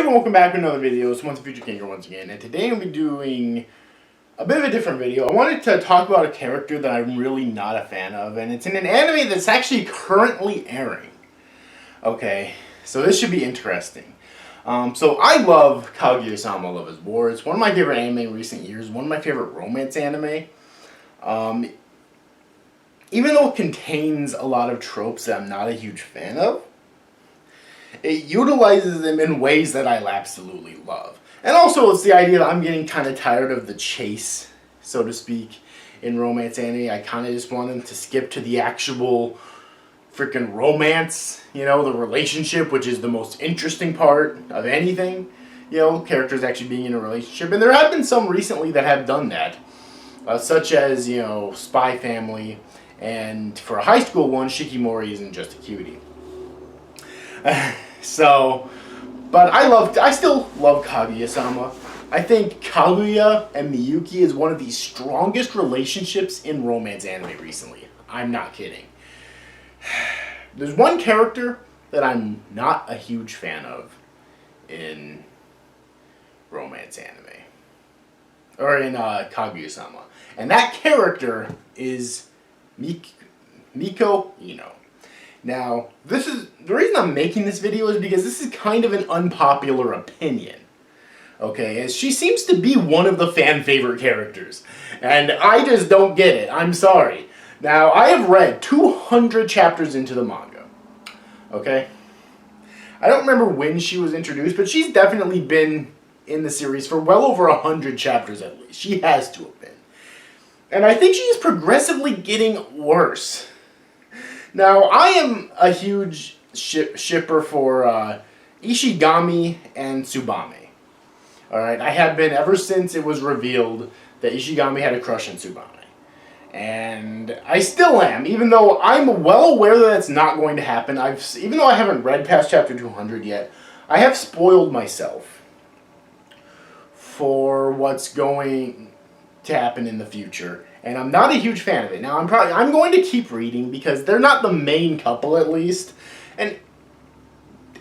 everyone, welcome back to another video. It's Once a Future King once again, and today I'm going to be doing a bit of a different video. I wanted to talk about a character that I'm really not a fan of, and it's in an anime that's actually currently airing. Okay, so this should be interesting. So I love Kaguya-sama, Love is War. It's one of my favorite anime in recent years, one of my favorite romance anime. Even though it contains a lot of tropes that I'm not a huge fan of, it utilizes them in ways that I absolutely love. And also it's the idea that I'm getting kind of tired of the chase, so to speak, in romance anime. I kind of just want them to skip to the actual freaking romance, you know, the relationship, which is the most interesting part of anything. You know, characters actually being in a relationship. And there have been some recently that have done that, such as, you know, Spy Family. And for a high school one, Shikimori isn't just a cutie. But I still love Kaguya-sama. I think Kaguya and Miyuki is one of the strongest relationships in romance anime recently. I'm not kidding. There's one character that I'm not a huge fan of in romance anime. Or in Kaguya-sama. And that character is Miko. Now, this is the reason I'm making this video is because this is kind of an unpopular opinion. Okay, as she seems to be one of the fan favorite characters. And I just don't get it. I'm sorry. Now, I have read 200 chapters into the manga. Okay? I don't remember when she was introduced, but she's definitely been in the series for well over 100 chapters at least. She has to have been. And I think she's progressively getting worse. Now, I am a huge shipper for Ishigami and Tsubame. Alright, I have been ever since it was revealed that Ishigami had a crush on Tsubame. And I still am, even though I'm well aware that it's not going to happen. Even though I haven't read past chapter 200 yet, I have spoiled myself for what's going to happen in the future. And I'm not a huge fan of it. Now, I'm going to keep reading because they're not the main couple, at least. And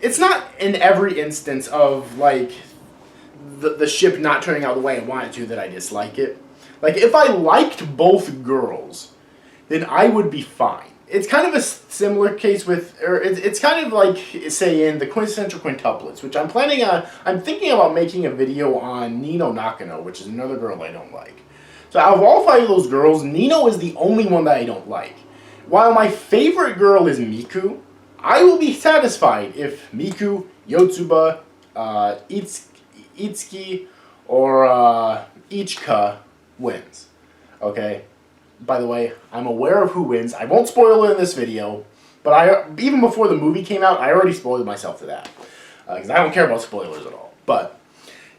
it's not in every instance of, like, the ship not turning out the way I want it to that I dislike it. Like, if I liked both girls, then I would be fine. It's kind of a similar case with, or it's kind of like, say, in the quintessential quintuplets, which I'm thinking about making a video on Nino Nakano, which is another girl I don't like. So out of all 5 of those girls, Nino is the only one that I don't like. While my favorite girl is Miku, I will be satisfied if Miku, Yotsuba, Itsuki, or Ichika wins. Okay? By the way, I'm aware of who wins. I won't spoil it in this video, but even before the movie came out, I already spoiled myself to that. Because I don't care about spoilers at all. But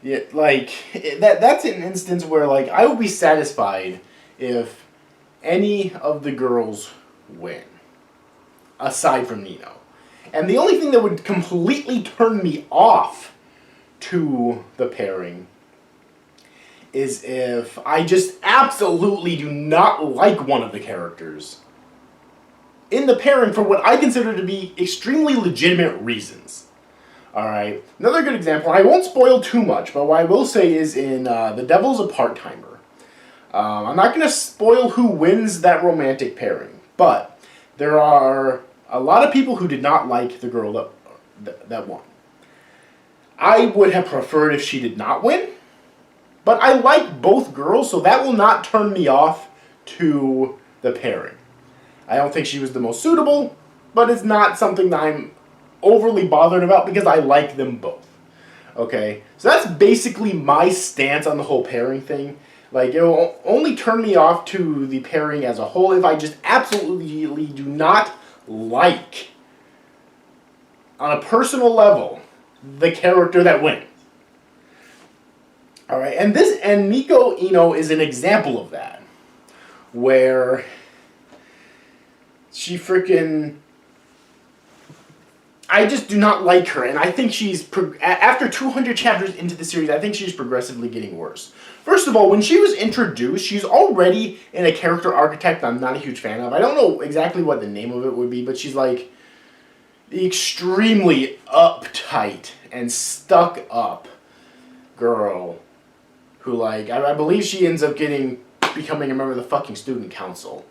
yeah, like, that's an instance where, like, I would be satisfied if any of the girls win, aside from Nino. And the only thing that would completely turn me off to the pairing is if I just absolutely do not like one of the characters in the pairing for what I consider to be extremely legitimate reasons. Alright, another good example, I won't spoil too much, but what I will say is in The Devil's a Part-Timer. I'm not going to spoil who wins that romantic pairing, but there are a lot of people who did not like the girl that won. I would have preferred if she did not win, but I like both girls, so that will not turn me off to the pairing. I don't think she was the most suitable, but it's not something that I'm overly bothered about because I like them both. Okay, so that's basically my stance on the whole pairing thing. Like, it will only turn me off to the pairing as a whole if I just absolutely do not like, on a personal level, the character that wins. Alright, and Miko Ino is an example of that. Where she freaking, I just do not like her, and I think she's, after 200 chapters into the series, I think she's progressively getting worse. First of all, when she was introduced, she's already in a character archetype that I'm not a huge fan of. I don't know exactly what the name of it would be, but she's like, the extremely uptight and stuck up girl who, like, I believe she ends up becoming a member of the fucking student council,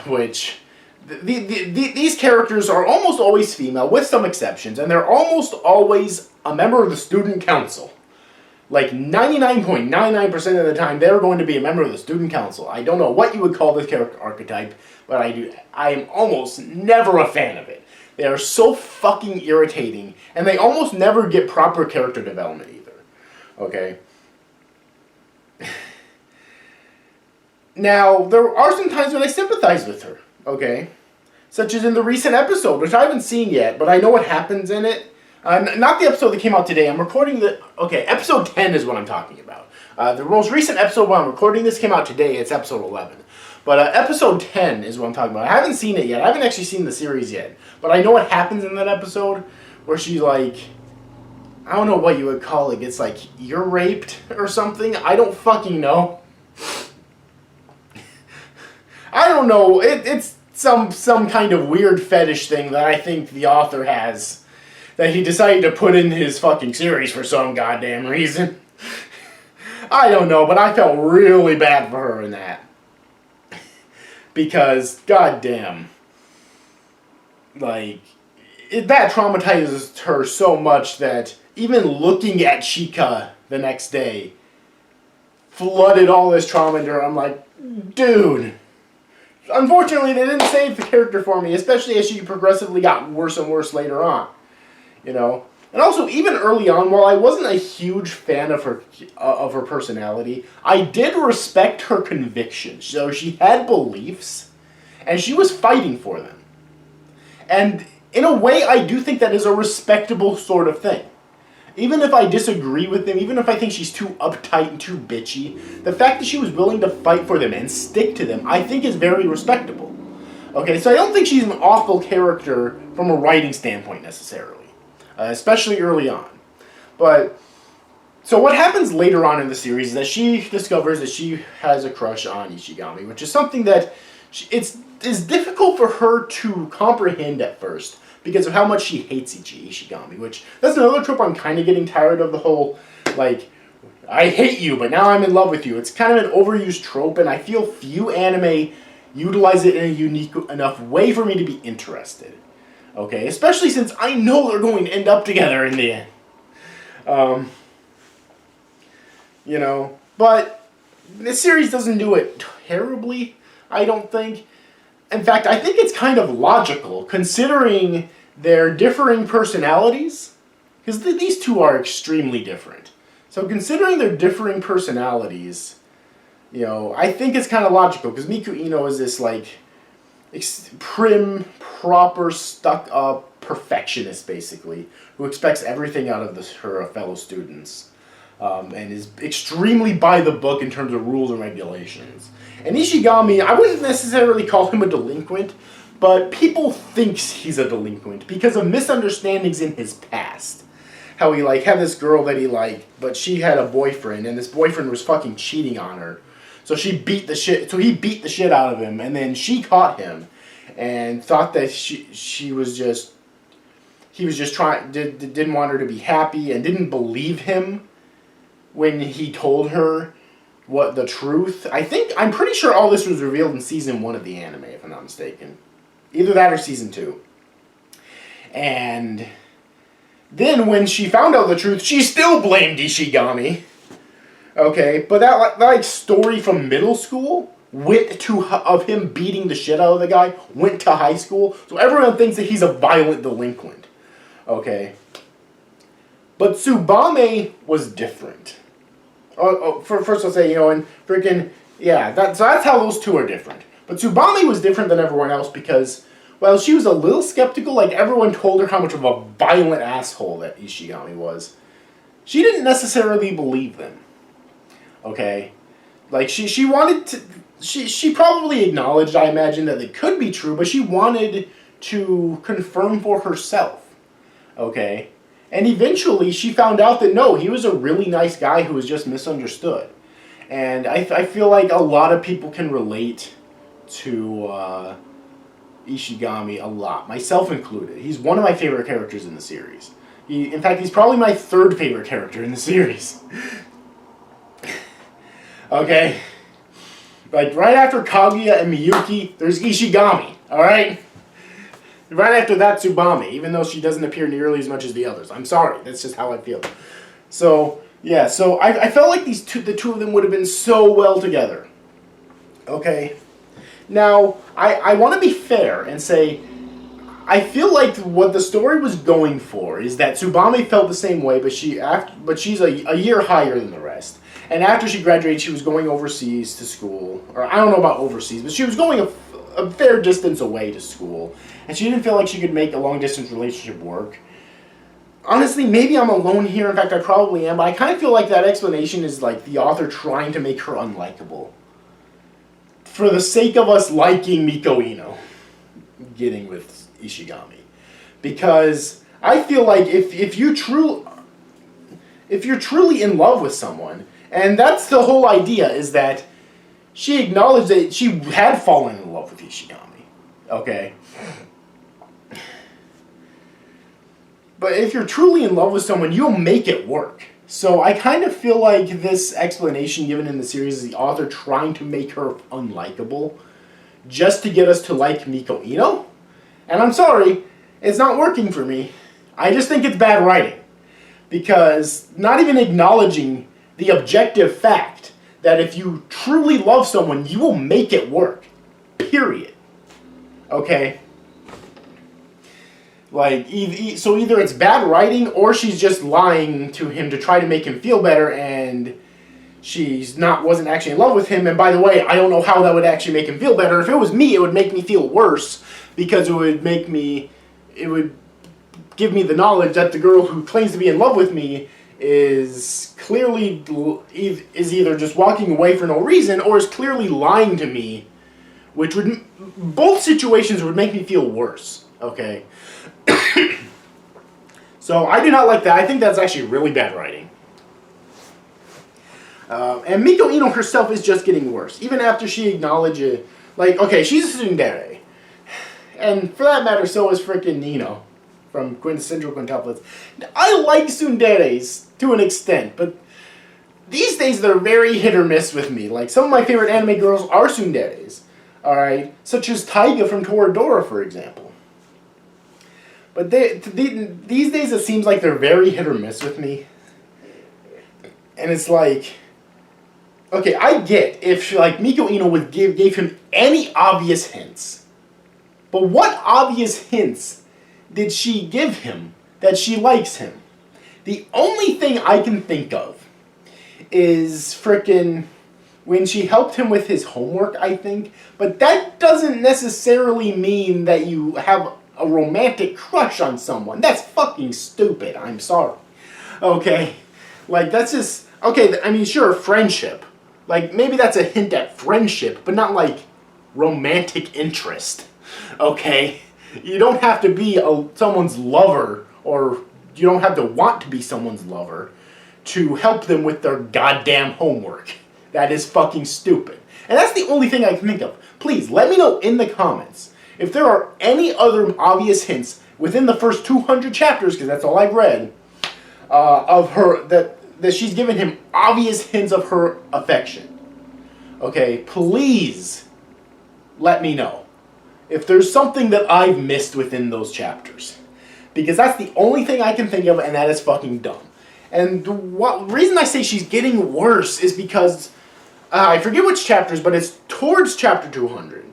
which these characters are almost always female, with some exceptions, and they're almost always a member of the student council. Like 99.99% of the time, they're going to be a member of the student council. I don't know what you would call this character archetype, but I am almost never a fan of it. They are so fucking irritating, and they almost never get proper character development either. Okay? Now, there are some times when I sympathize with her, okay? Such as in the recent episode, which I haven't seen yet, but I know what happens in it. Not the episode that came out today. I'm recording the... Okay, episode 10 is what I'm talking about. The most recent episode when I'm recording this came out today. It's episode 11. But episode 10 is what I'm talking about. I haven't seen it yet. I haven't actually seen the series yet. But I know what happens in that episode where she's like... I don't know what you would call it. It's like, you're raped or something? I don't fucking know. I don't know. It's some kind of weird fetish thing that I think the author has that he decided to put in his fucking series for some goddamn reason. I don't know, but I felt really bad for her in that. Because, goddamn, like, that traumatizes her so much that even looking at Chika the next day flooded all this trauma into her. I'm like, dude. Unfortunately, they didn't save the character for me, especially as she progressively got worse and worse later on. You know? And also, even early on, while I wasn't a huge fan of her personality, I did respect her convictions. So she had beliefs, and she was fighting for them. And in a way, I do think that is a respectable sort of thing. Even if I disagree with them, even if I think she's too uptight and too bitchy, the fact that she was willing to fight for them and stick to them, I think is very respectable. Okay, so I don't think she's an awful character from a writing standpoint necessarily, especially early on. But, so what happens later on in the series is that she discovers that she has a crush on Ishigami, which is something that it's difficult for her to comprehend at first, because of how much she hates Ishigami, which, that's another trope I'm kind of getting tired of, the whole, like, I hate you, but now I'm in love with you. It's kind of an overused trope, and I feel few anime utilize it in a unique enough way for me to be interested. Okay, especially since I know they're going to end up together in the end. You know, but this series doesn't do it terribly, I don't think. In fact, I think it's kind of logical, considering their differing personalities, because these two are extremely different. So considering their differing personalities, you know, I think it's kind of logical, because Miku Ino is this, like, prim, proper, stuck-up perfectionist, basically, who expects everything out of her fellow students, and is extremely by the book in terms of rules and regulations. And Ishigami, I wouldn't necessarily call him a delinquent, but people think he's a delinquent because of misunderstandings in his past. How he, like, had this girl that he liked, but she had a boyfriend, and this boyfriend was fucking cheating on her. So he beat the shit out of him, and then she caught him, and thought that he was just didn't want her to be happy, and didn't believe him when he told her what the truth. I'm pretty sure all this was revealed in season 1 of the anime, if I'm not mistaken. Either that or season 2. And then when she found out the truth, she still blamed Ishigami. Okay, but that like story from middle school of him beating the shit out of the guy went to high school, so everyone thinks that he's a violent delinquent. Okay, but Tsubame was different. First I'll say, you know, and freaking yeah, so that's how those two are different. But Tsubame was different than everyone else because, well, she was a little skeptical. Like, everyone told her how much of a violent asshole that Ishigami was. She didn't necessarily believe them. Okay? Like, she wanted to... She probably acknowledged, I imagine, that it could be true, but she wanted to confirm for herself. Okay? And eventually, she found out that, no, he was a really nice guy who was just misunderstood. And I feel like a lot of people can relate to Ishigami a lot, myself included. He's one of my favorite characters in the series. In fact, he's probably my third favorite character in the series. Okay? Like, right after Kaguya and Miyuki, there's Ishigami, alright? Right after that, Tsubame, even though she doesn't appear nearly as much as the others. I'm sorry, that's just how I feel. So, yeah, so I felt like the two of them would have been so well together. Okay? Now, I want to be fair and say, I feel like what the story was going for is that Tsubame felt the same way, but she's a year higher than the rest. And after she graduated, she was going overseas to school. Or I don't know about overseas, but she was going a fair distance away to school. And she didn't feel like she could make a long-distance relationship work. Honestly, maybe I'm alone here. In fact, I probably am. But I kind of feel like that explanation is like the author trying to make her unlikable. For the sake of us liking Miko Ino getting with Ishigami. Because I feel like if you're truly in love with someone, and that's the whole idea, is that she acknowledged that she had fallen in love with Ishigami. Okay? But if you're truly in love with someone, you'll make it work. So I kind of feel like this explanation given in the series is the author trying to make her unlikable just to get us to like Miko Ino. And I'm sorry, it's not working for me. I just think it's bad writing. Because not even acknowledging the objective fact that if you truly love someone, you will make it work. Period. Okay? Like, so either it's bad writing or she's just lying to him to try to make him feel better, and wasn't actually in love with him. And by the way, I don't know how that would actually make him feel better. If it was me, it would make me feel worse, because it would give me the knowledge that the girl who claims to be in love with me is either just walking away for no reason or is clearly lying to me, which would, both situations would make me feel worse. Okay? So I do not like that. I think that's actually really bad writing. And Miko Ino herself is just getting worse. Even after she acknowledges, like, okay, she's a tsundere. And for that matter, so is frickin' Nino from Quintessential Quintuplets. I like tsunderes to an extent, but these days they're very hit or miss with me. Like, some of my favorite anime girls are tsunderes. Alright? Such as Taiga from Toradora, for example. But these days it seems like they're very hit or miss with me. And it's like, okay, I get if like Miko Ino gave him any obvious hints. But what obvious hints did she give him that she likes him? The only thing I can think of is frickin' when she helped him with his homework, I think. But that doesn't necessarily mean that you have a romantic crush on someone. That's fucking stupid. I'm sorry. Okay? Like, that's just... Okay, I mean, sure, friendship. Like, maybe that's a hint at friendship, but not, like, romantic interest. Okay? You don't have to be someone's lover, or you don't have to want to be someone's lover to help them with their goddamn homework. That is fucking stupid. And that's the only thing I can think of. Please, let me know in the comments if there are any other obvious hints within the first 200 chapters, because that's all I've read, of her, that she's given him obvious hints of her affection. Okay, please let me know if there's something that I've missed within those chapters. Because that's the only thing I can think of, and that is fucking dumb. And the reason I say she's getting worse is because, I forget which chapters, but it's towards chapter 200,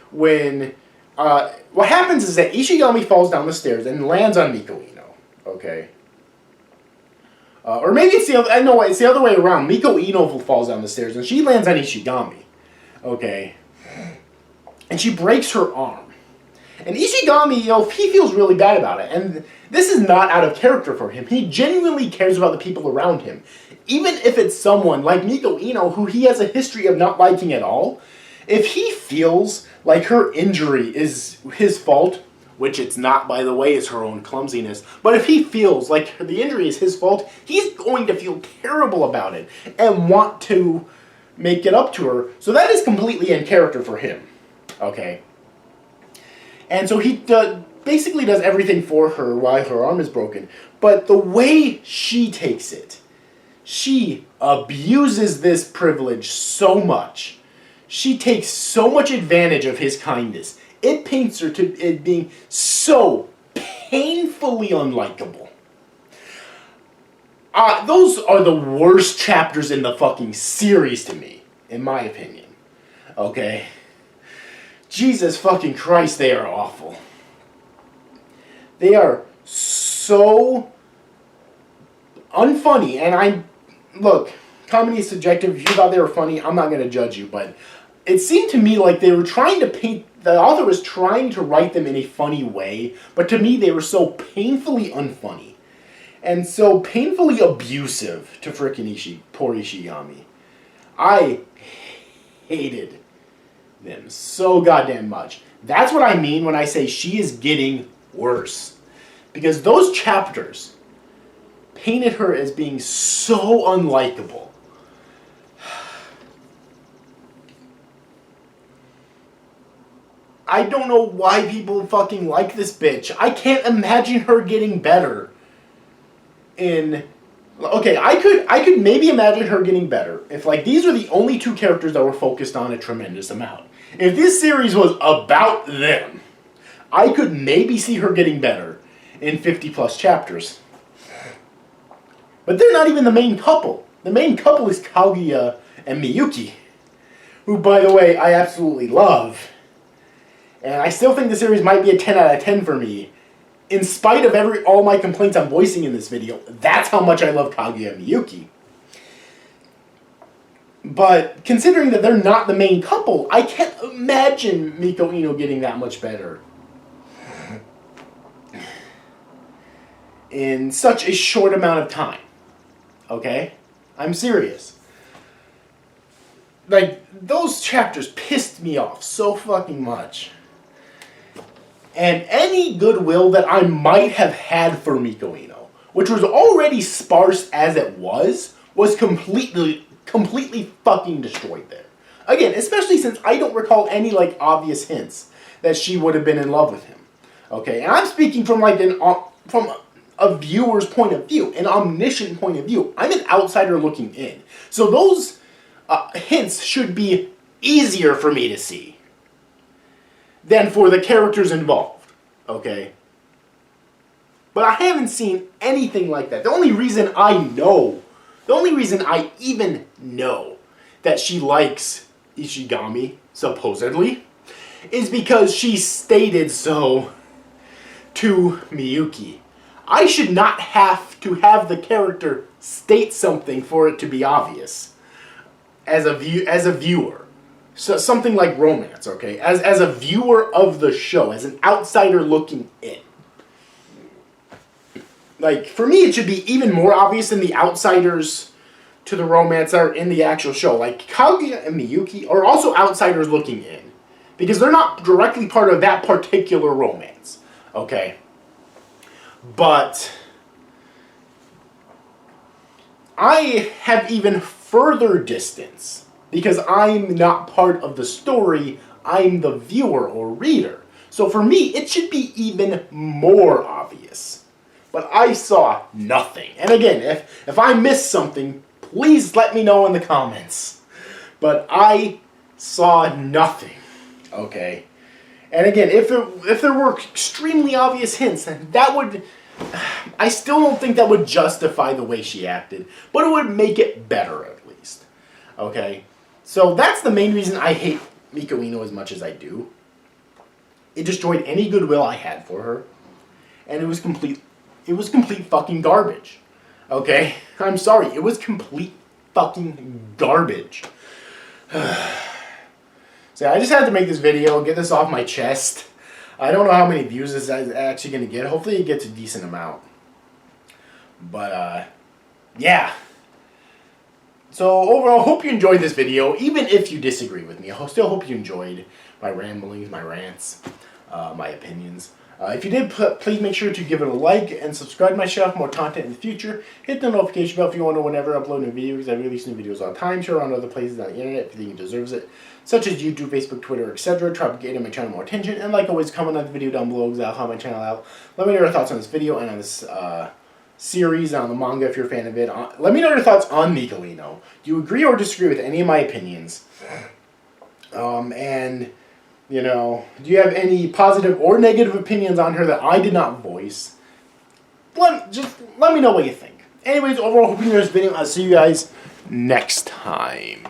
when... what happens is that Ishigami falls down the stairs and lands on Miko Ino. Okay? Or maybe it's the other... No, it's the other way around. Miko Ino falls down the stairs and she lands on Ishigami. Okay? And she breaks her arm. And Ishigami, he feels really bad about it. And this is not out of character for him. He genuinely cares about the people around him. Even if it's someone like Miko Ino, who he has a history of not liking at all, if he feels like her injury is his fault, which it's not, by the way, it's her own clumsiness, but if he feels like the injury is his fault, he's going to feel terrible about it and want to make it up to her. So that is completely in character for him. Okay? And so he basically does everything for her while her arm is broken. But the way she takes it, she abuses this privilege so much. She takes so much advantage of his kindness. It paints her to it being so painfully unlikable. Those are the worst chapters in the fucking series to me, in my opinion. Okay? Jesus fucking Christ, they are awful. They are so unfunny, and look, comedy is subjective. If you thought they were funny, I'm not going to judge you, but it seemed to me like they were trying to paint, the author was trying to write them in a funny way, but to me they were so painfully unfunny. And so painfully abusive to frickin' poor Ishigami. I hated them so goddamn much. That's what I mean when I say she is getting worse. Because those chapters painted her as being so unlikable. I don't know why people fucking like this bitch. I can't imagine her getting better. Okay, I could maybe imagine her getting better if, like, these are the only two characters that were focused on a tremendous amount. If this series was about them, I could maybe see her getting better in 50 plus chapters. But they're not even the main couple. The main couple is Kaguya and Miyuki, who, by the way, I absolutely love. And I still think the series might be a 10 out of 10 for me. In spite of all my complaints I'm voicing in this video, that's how much I love Kaguya and Miyuki. But considering that they're not the main couple, I can't imagine Miko Ino getting that much better in such a short amount of time. Okay? I'm serious. Like, those chapters pissed me off so fucking much. And any goodwill that I might have had for Miko Ino, which was already sparse as it was completely fucking destroyed there. Again, especially since I don't recall any, like, obvious hints that she would have been in love with him. Okay, and I'm speaking from, like, from a viewer's point of view, an omniscient point of view. I'm an outsider looking in. So those hints should be easier for me to see than for the characters involved, okay? But I haven't seen anything like that. The only reason I even know that she likes Ishigami, supposedly, is because she stated so to Miyuki. I should not have to have the character state something for it to be obvious as a viewer. So something like romance, okay? As a viewer of the show, as an outsider looking in. Like, for me, it should be even more obvious than the outsiders to the romance that are in the actual show. Like, Kaguya and Miyuki are also outsiders looking in. Because they're not directly part of that particular romance, okay? But I have even further distance. Because I'm not part of the story, I'm the viewer or reader. So for me, it should be even more obvious. But I saw nothing. And again, if I missed something, please let me know in the comments. But I saw nothing. Okay? And again, if there were extremely obvious hints, that would... I still don't think that would justify the way she acted. But it would make it better, at least. Okay? So that's the main reason I hate Miko Ino as much as I do. It destroyed any goodwill I had for her. And it was complete fucking garbage. Okay? I'm sorry. It was complete fucking garbage. So I just had to make this video, get this off my chest. I don't know how many views this is actually going to get. Hopefully it gets a decent amount. But, yeah. So overall, hope you enjoyed this video, even if you disagree with me. I still hope you enjoyed my ramblings, my rants, my opinions. If you did, please make sure to give it a like and subscribe to my channel for more content in the future. Hit the notification bell if you want to know whenever I upload new videos. I release new videos all the time, share on other places on the internet if you think it deserves it, such as YouTube, Facebook, Twitter, etc. Try to get my channel more attention. And like always, comment on the video down below because that'll help my channel out. Let me know your thoughts on this video and on this series, on the manga if you're a fan of it. Let me know your thoughts on Nicolino. Do you agree or disagree with any of my opinions? And, you know, do you have any positive or negative opinions on her that I did not voice? Just let me know what you think. Anyways, overall, hope you enjoyed this video. I'll see you guys next time.